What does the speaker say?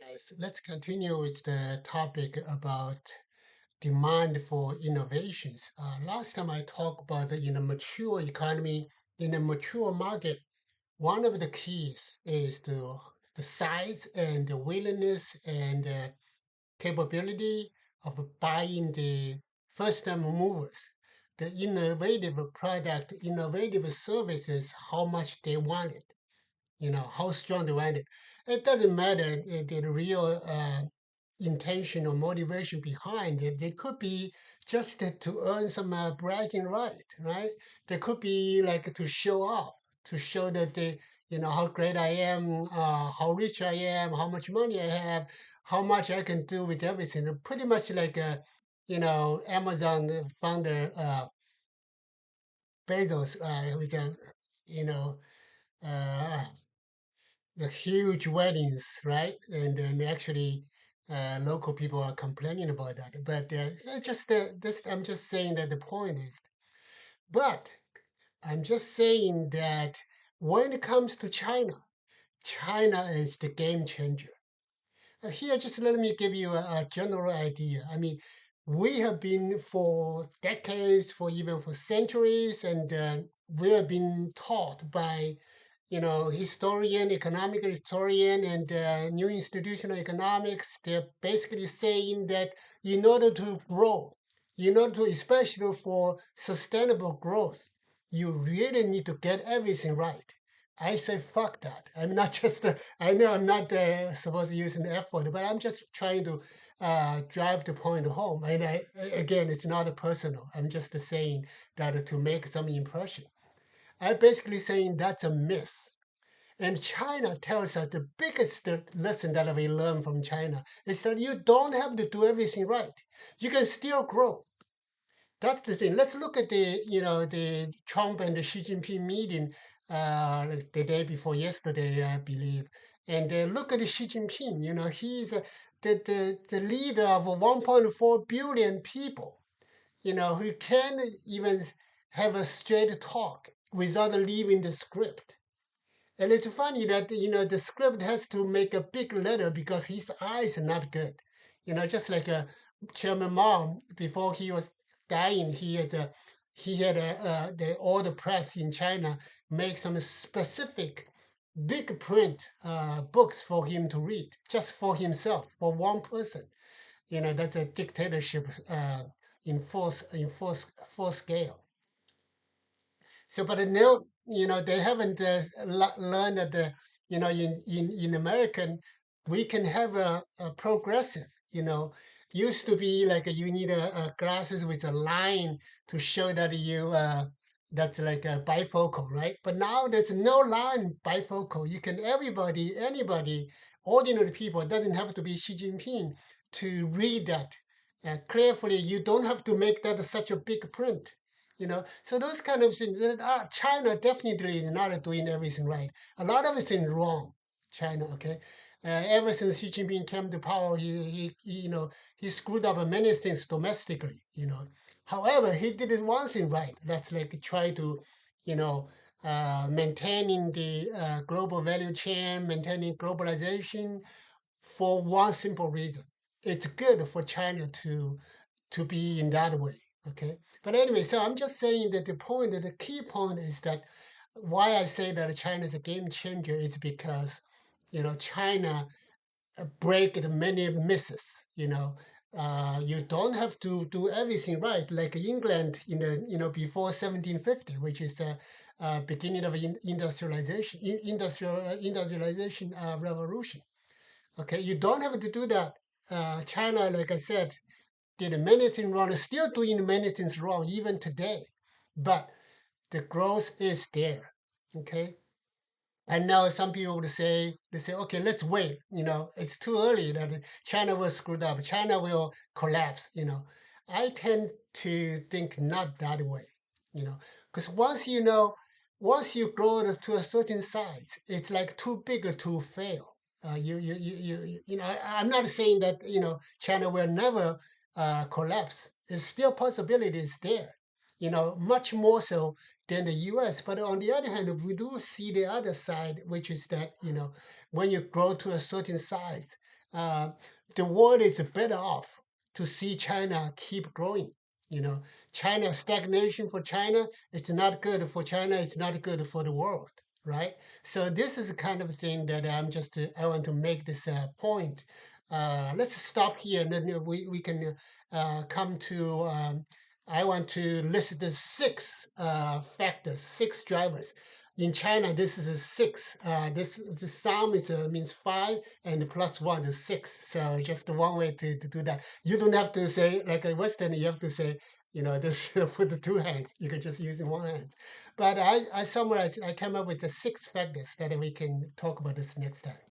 Guys, let's continue with the topic about demand for innovations. Last time I talked about in a mature economy, in a mature market, one of the keys is the size and the willingness and the capability of buying the first-time movers, the innovative product, innovative services, how much they want it, how strong they want it. It doesn't matter the real intention or motivation behind it. They could be just to earn some bragging right? They could be like to show off, to show that how great I am, how rich I am, how much money I have, how much I can do with everything. Pretty much like Amazon founder Bezos, with you know, uh, the huge weddings, right? And then actually, local people are complaining about that. But I'm just saying that the point is, but I'm just saying that when it comes to China, China is the game changer. Here, just let me give you a general idea. I mean, we have been for decades, for even for centuries, and we have been taught by historian, economic historian, and new institutional economics. They're basically saying that in order to grow, in order to, especially for sustainable growth, you really need to get everything right. I say fuck that. I'm not just. I know I'm not supposed to use an F word, but I'm just trying to drive the point home. And again, it's not personal. I'm just saying that to make some impression. I'm basically saying that's a myth. And China tells us the biggest lesson that we learn from China is that you don't have to do everything right. You can still grow. That's the thing. Let's look at the Trump and the Xi Jinping meeting like the day before yesterday, I believe. And look at the Xi Jinping. He's the leader of 1.4 billion people. Who can't even have a straight talk without leaving the script. And it's funny that the script has to make a big letter because his eyes are not good. Just like Chairman Mao before he was dying, all the press in China make some specific big print books for him to read, just for himself, for one person. That's a dictatorship in full scale. So, but now, they haven't learned that in American, we can have a progressive. Used to be like you need a glasses with a line to show that that's like a bifocal, right? But now there's no line bifocal. Anybody, ordinary people, it doesn't have to be Xi Jinping to read that carefully. You don't have to make that such a big print. So those kind of things. China definitely is not doing everything right. A lot of things wrong. China, okay. Ever since Xi Jinping came to power, he screwed up many things domestically. However, he did one thing right. That's like try to, you know, maintaining the global value chain, maintaining globalization for one simple reason. It's good for China to be in that way. Okay. But anyway, so I'm just saying that the key point is that why I say that China is a game changer is because China break the many misses. You don't have to do everything right, like England in the before 1750, which is the beginning of industrialization revolution. Okay, you don't have to do that. China, like I said, did many things wrong, still doing many things wrong even today. But the growth is there. Okay. I know some people would say, okay, let's wait. It's too early that China will screw up. China will collapse. I tend to think not that way. Because once you grow to a certain size, it's like too big to fail. I'm not saying that China will never collapse. It's still possibilities there. Much more so than the US. But on the other hand, we do see the other side, which is that when you grow to a certain size, uh, the world is better off to see China keep growing. You know, China stagnation for China, it's not good for China, it's not good for the world, right? So this is the kind of thing that I want to make this point. Let's stop here, and then we can come to. I want to list the six factors, six drivers. In China, this is a six. This the sum is means five, and plus one is six. So just one way to do that. You don't have to say like a Western. You have to say this put the two hands. You can just use in one hand. But I summarized. I came up with the six factors that we can talk about this next time.